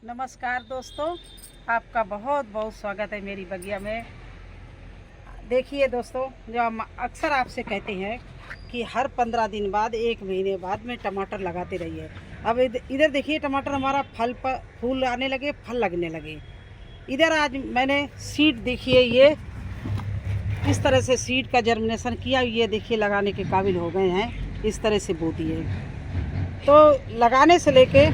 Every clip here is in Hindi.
नमस्कार दोस्तों, आपका बहुत बहुत स्वागत है मेरी बगिया में। देखिए दोस्तों, जो हम अक्सर आपसे कहते हैं कि हर 15 दिन बाद 1 महीने बाद में टमाटर लगाते रहिए। अब इधर देखिए, टमाटर हमारा फूल आने लगे, फल लगने लगे। इधर आज मैंने सीड देखिए, ये इस तरह से सीड का जर्मिनेशन किया। ये देखिए लगाने के काबिल हो गए हैं। इस तरह से बो दिए। तो लगाने से लेके,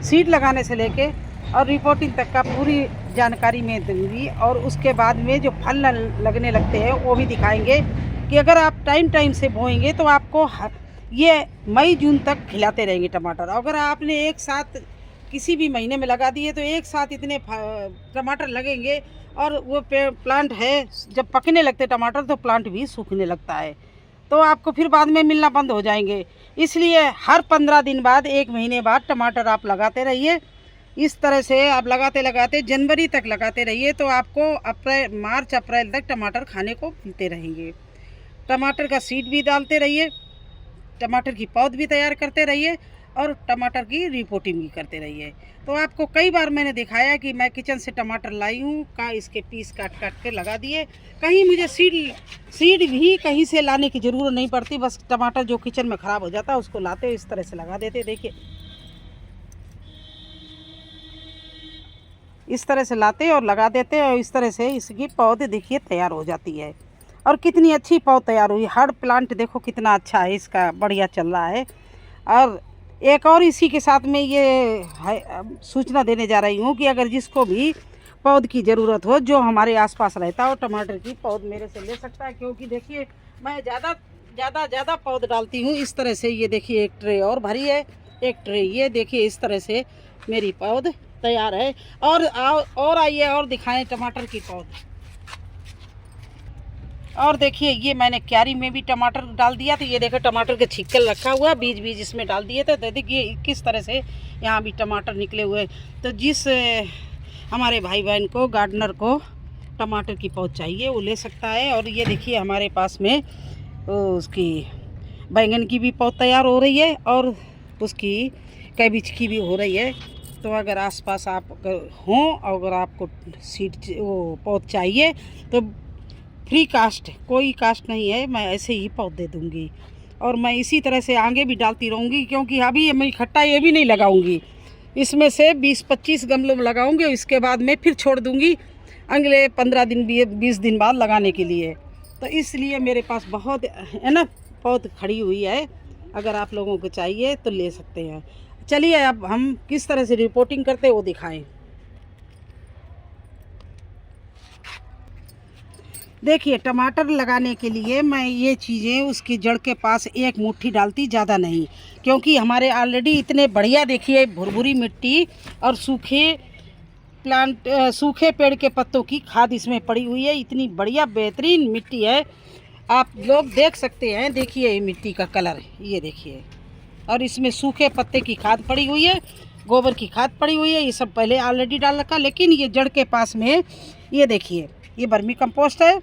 सीड लगाने से लेके और रिपोर्टिंग तक का पूरी जानकारी मैं दूंगी। और उसके बाद में जो फल लगने लगते हैं वो भी दिखाएंगे कि अगर आप टाइम से बोएंगे तो आपको ये मई जून तक खिलाते रहेंगे टमाटर। अगर आपने एक साथ किसी भी महीने में लगा दिए तो एक साथ इतने टमाटर लगेंगे। और वो प्लांट है, जब पकने लगते टमाटर तो प्लांट भी सूखने लगता है, तो आपको फिर बाद में मिलना बंद हो जाएंगे। इसलिए हर 15 दिन बाद 1 महीने बाद टमाटर आप लगाते रहिए। इस तरह से आप लगाते लगाते जनवरी तक लगाते रहिए तो आपको मार्च अप्रैल तक टमाटर खाने को मिलते रहेंगे। टमाटर का सीड भी डालते रहिए, टमाटर की पौध भी तैयार करते रहिए और टमाटर की रिपोर्टिंग भी करते रहिए। तो आपको कई बार मैंने दिखाया कि मैं किचन से टमाटर लाई हूँ, इसके पीस काट काट के लगा दिए। कहीं मुझे सीड भी कहीं से लाने की ज़रूरत नहीं पड़ती। बस टमाटर जो किचन में ख़राब हो जाता है उसको लाते इस तरह से लगा देते। देखिए इस तरह से लाते और लगा देते, और इस तरह से इसकी पौध देखिए तैयार हो जाती है। और कितनी अच्छी पौध तैयार हुई। हर प्लांट देखो कितना अच्छा है, इसका बढ़िया चल रहा है। और एक और इसी के साथ में ये सूचना देने जा रही हूँ कि अगर जिसको भी पौध की ज़रूरत हो, जो हमारे आसपास रहता हो, टमाटर की पौध मेरे से ले सकता है। क्योंकि देखिए मैं ज़्यादा पौध डालती हूँ। इस तरह से ये देखिए एक ट्रे और भरी है, एक ट्रे ये देखिए इस तरह से मेरी पौध तैयार है। और आइए और दिखाएं टमाटर की पौध। और देखिए ये मैंने क्यारी में भी टमाटर डाल दिया। तो ये देखो टमाटर के छिक्कल रखा हुआ, बीज इसमें डाल दिए थे। तो देखिए किस तरह से यहाँ भी टमाटर निकले हुए। तो जिस हमारे भाई बहन को, गार्डनर को टमाटर की पौध चाहिए वो ले सकता है। और ये देखिए हमारे पास में उसकी बैंगन की भी पौध तैयार हो रही है और उसकी कैबिज की भी हो रही है। तो अगर आसपास आप हों, अगर आपको सीड वो पौध चाहिए तो फ्री कास्ट, कोई कास्ट नहीं है, मैं ऐसे ही पौधे दूंगी। और मैं इसी तरह से आगे भी डालती रहूँगी, क्योंकि अभी मैं इकट्ठा ये भी नहीं लगाऊंगी। इसमें से 20-25 गमलों में लगाऊंगी। इसके बाद में फिर छोड़ दूंगी अगले 15 दिन 20 दिन बाद लगाने के लिए। तो इसलिए मेरे पास बहुत है ना पौध खड़ी हुई है। अगर आप लोगों को चाहिए तो ले सकते हैं। चलिए अब हम किस तरह से रिपोर्टिंग करते हैं वो दिखाएं। देखिए टमाटर लगाने के लिए मैं ये चीज़ें उसकी जड़ के पास 1 मुट्ठी डालती, ज़्यादा नहीं। क्योंकि हमारे ऑलरेडी इतने बढ़िया देखिए भुरभुरी मिट्टी और सूखे पेड़ के पत्तों की खाद इसमें पड़ी हुई है। इतनी बढ़िया बेहतरीन मिट्टी है, आप लोग देख सकते हैं। देखिए ये मिट्टी का कलर ये देखिए। और इसमें सूखे पत्ते की खाद पड़ी हुई है, गोबर की खाद पड़ी हुई है। ये सब पहले ऑलरेडी डाल रखा। लेकिन ये जड़ के पास में ये देखिए, ये वर्मी कंपोस्ट है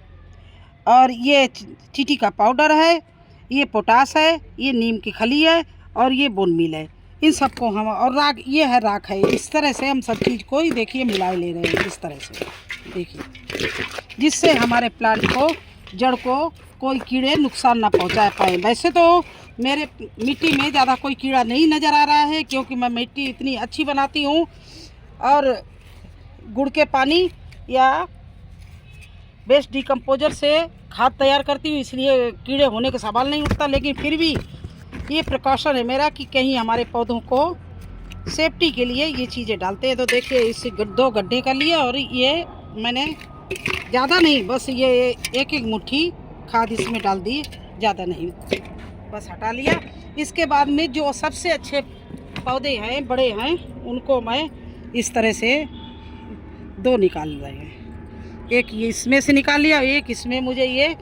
और ये चीटी का पाउडर है, ये पोटास है, ये नीम की खली है और ये बोन मील है। इन सबको हम, और राख, ये है राख है। इस तरह से हम सब चीज़ को ही देखिए मिलाए ले रहे हैं इस तरह से देखिए, जिससे हमारे प्लांट को, जड़ को कोई कीड़े नुकसान ना पहुंचा पाए। वैसे तो मेरे मिट्टी में ज़्यादा कोई कीड़ा नहीं नज़र आ रहा है, क्योंकि मैं मिट्टी इतनी अच्छी बनाती हूँ और गुड़ के पानी या बेस्ट डिकम्पोजर से खाद तैयार करती हूँ, इसलिए कीड़े होने का सवाल नहीं उठता। लेकिन फिर भी ये प्रिकॉशन है मेरा कि कहीं हमारे पौधों को सेफ्टी के लिए ये चीज़ें डालते हैं। तो देखिए इस 2 गड्ढे कर लिए और ये मैंने ज़्यादा नहीं, बस ये 1 मुट्ठी खाद इसमें डाल दी, ज़्यादा नहीं, बस हटा लिया। इसके बाद में जो सबसे अच्छे पौधे हैं, बड़े हैं, उनको मैं इस तरह से 2 निकाल रहे हैं। एक ये इसमें से निकाल लिया, एक इसमें मुझे ये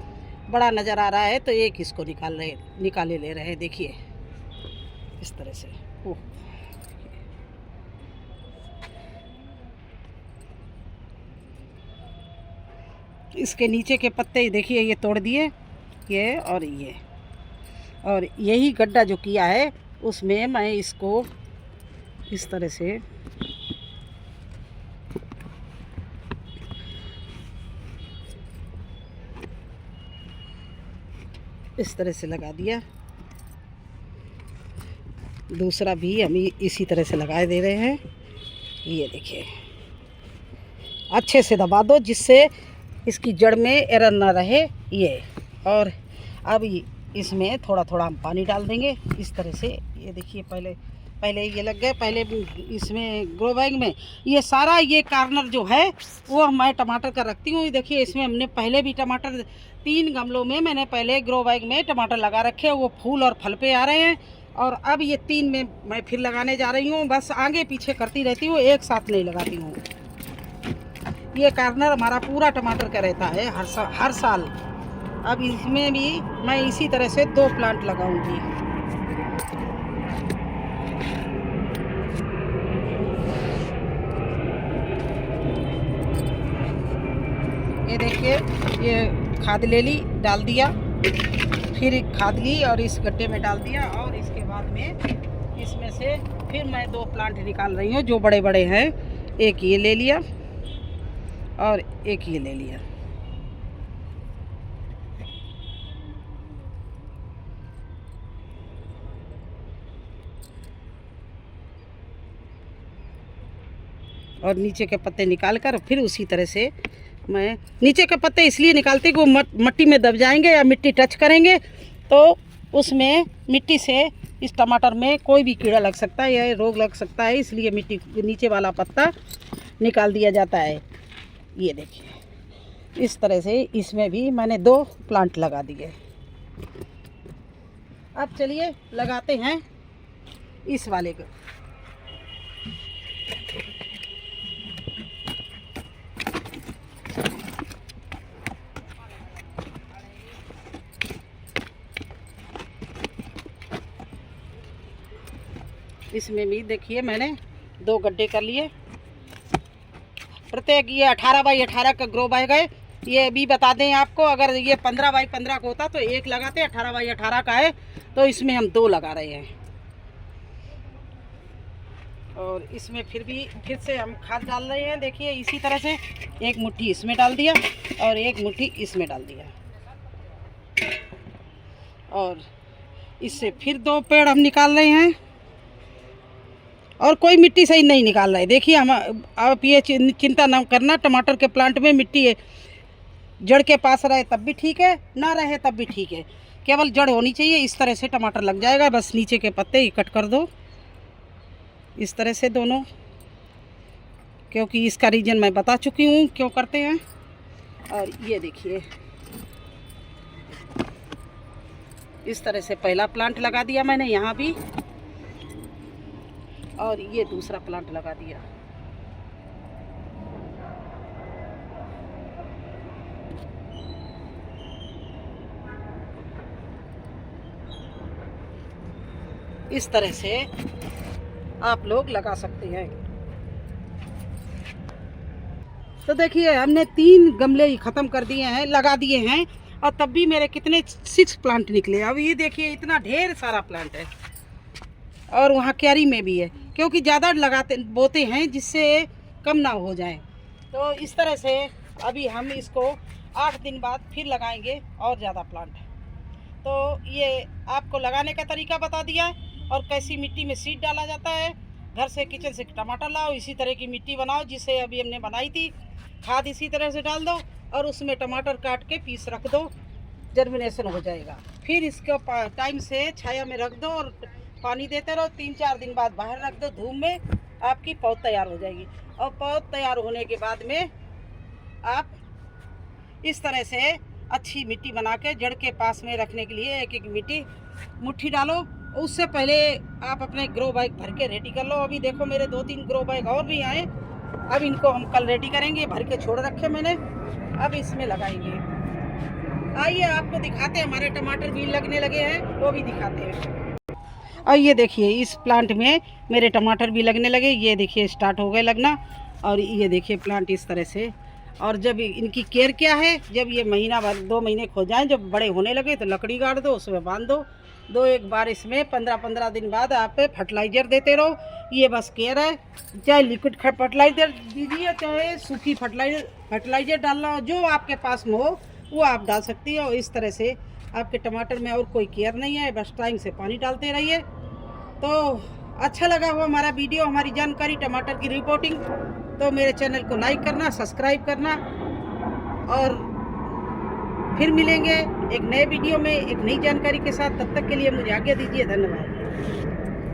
बड़ा नज़र आ रहा है तो एक इसको निकाले ले रहे हैं। देखिए इस तरह से। ओह इसके नीचे के पत्ते देखिए ये तोड़ दिए, ये और यही गड्ढा जो किया है उसमें मैं इसको इस तरह से इस तरह से लगा दिया। दूसरा भी हम इसी तरह से लगा दे रहे हैं। ये देखिए, अच्छे से दबा दो जिससे इसकी जड़ में एरर ना रहे ये। और अब इसमें थोड़ा थोड़ा हम पानी डाल देंगे इस तरह से। ये देखिए, पहले ये लग गए, पहले इसमें ग्रो बैग में ये सारा ये कार्नर जो है वो मैं टमाटर का रखती हूँ। देखिए, इसमें हमने पहले भी टमाटर 3 गमलों में मैंने पहले ग्रो बैग में टमाटर लगा रखे हैं, वो फूल और फल पे आ रहे हैं। और अब ये 3 में मैं फिर लगाने जा रही हूँ। बस आगे पीछे करती रहती हूँ, एक साथ नहीं लगाती हूँ। ये कार्नर हमारा पूरा टमाटर का रहता है हर साल। अब इसमें भी मैं इसी तरह से 2 प्लांट लगाऊंगी। ये देखिए, ये खाद ले ली, डाल दिया, फिर खाद ली और इस गड्ढे में डाल दिया। और इसके बाद में इसमें से फिर मैं 2 प्लांट निकाल रही हूँ जो बड़े बड़े हैं। एक ये ले लिया और एक ये ले लिया। और नीचे के पत्ते निकाल कर फिर उसी तरह से मैं नीचे के पत्ते इसलिए निकालती कि वो मिट्टी में दब जाएंगे या मिट्टी टच करेंगे तो उसमें मिट्टी से इस टमाटर में कोई भी कीड़ा लग सकता है या रोग लग सकता है, इसलिए मिट्टी नीचे वाला पत्ता निकाल दिया जाता है। ये देखिए, इस तरह से इसमें भी मैंने 2 प्लांट लगा दिए। अब चलिए लगाते हैं इस वाले को। इसमें भी देखिए मैंने 2 गड्ढे कर लिए। प्रत्येक ये 18 बाई 18 का ग्रो बैग है। ये भी बता दें आपको, अगर ये 15 बाई 15 का होता तो 1 लगाते, 18 बाई 18 का है तो इसमें हम 2 लगा रहे हैं। और इसमें फिर से हम खाद डाल रहे हैं। देखिए, इसी तरह से 1 मुट्ठी इसमें डाल दिया और 1 मुट्ठी इसमें डाल दिया। और इससे फिर 2 पेड़ हम निकाल रहे हैं। और कोई मिट्टी सही नहीं निकाल रहा है। देखिए, हम आप ये चिंता ना करना, टमाटर के प्लांट में मिट्टी है, जड़ के पास रहे तब भी ठीक है, ना रहे तब भी ठीक है, केवल जड़ होनी चाहिए। इस तरह से टमाटर लग जाएगा। बस नीचे के पत्ते ही कट कर दो इस तरह से दोनों, क्योंकि इसका रीज़न मैं बता चुकी हूँ क्यों करते हैं। और ये देखिए, इस तरह से पहला प्लांट लगा दिया मैंने यहाँ भी, और ये दूसरा प्लांट लगा दिया। इस तरह से आप लोग लगा सकते हैं। तो देखिए, हमने 3 गमले ही ख़त्म कर दिए हैं, लगा दिए हैं, और तब भी मेरे कितने 6 प्लांट निकले। अब ये देखिए, इतना ढेर सारा प्लांट है। और वहाँ क्यारी में भी है, क्योंकि ज़्यादा बोते हैं जिससे कम ना हो जाए। तो इस तरह से अभी हम इसको 8 दिन बाद फिर लगाएंगे और ज़्यादा प्लांट। तो ये आपको लगाने का तरीका बता दिया और कैसी मिट्टी में सीड डाला जाता है। घर से, किचन से टमाटर लाओ, इसी तरह की मिट्टी बनाओ जिसे अभी हमने बनाई थी। खाद इसी तरह से डाल दो और उसमें टमाटर काट के पीस रख दो, जर्मिनेशन हो जाएगा। फिर इसको टाइम से छाया में रख दो और पानी देते रहो। 3-4 दिन बाद बाहर रख दो धूप में, आपकी पौध तैयार हो जाएगी। और पौध तैयार होने के बाद में आप इस तरह से अच्छी मिट्टी बना के जड़ के पास में रखने के लिए एक मुट्ठी डालो। उससे पहले आप अपने ग्रो बैग भर के रेडी कर लो। अभी देखो, मेरे 2-3 ग्रो बैग और भी आए, अब इनको हम कल रेडी करेंगे। भर के छोड़ रखे मैंने, अब इसमें लगाएंगे। आइए आपको दिखाते हैं, हमारे टमाटर भी लगने लगे हैं, वो भी दिखाते हैं। और ये देखिए, इस प्लांट में मेरे टमाटर भी लगने लगे। ये देखिए, स्टार्ट हो गए लगना। और ये देखिए प्लांट इस तरह से। और जब इनकी केयर क्या है, जब ये महीना भर 2 महीने खो जाएं, जब बड़े होने लगे तो लकड़ी गाड़ दो, उसमें बांध दो। एक बार इसमें 15-15 दिन बाद आप फर्टिलाइज़र देते रहो। ये बस केयर है। चाहे लिक्विड फर्टिलाइज़र दीजिए, चाहे सूखी फर्टिलाइज़र डालना हो, जो आपके पास में हो वो आप डाल सकती हो। इस तरह से आपके टमाटर में और कोई केयर नहीं है, बस टाइम से पानी डालते रहिए। तो अच्छा लगा हो हमारा वीडियो, हमारी जानकारी टमाटर की रिपोर्टिंग, तो मेरे चैनल को लाइक करना, सब्सक्राइब करना, और फिर मिलेंगे एक नए वीडियो में एक नई जानकारी के साथ। तब तक के लिए मुझे आज्ञा दीजिए। धन्यवाद।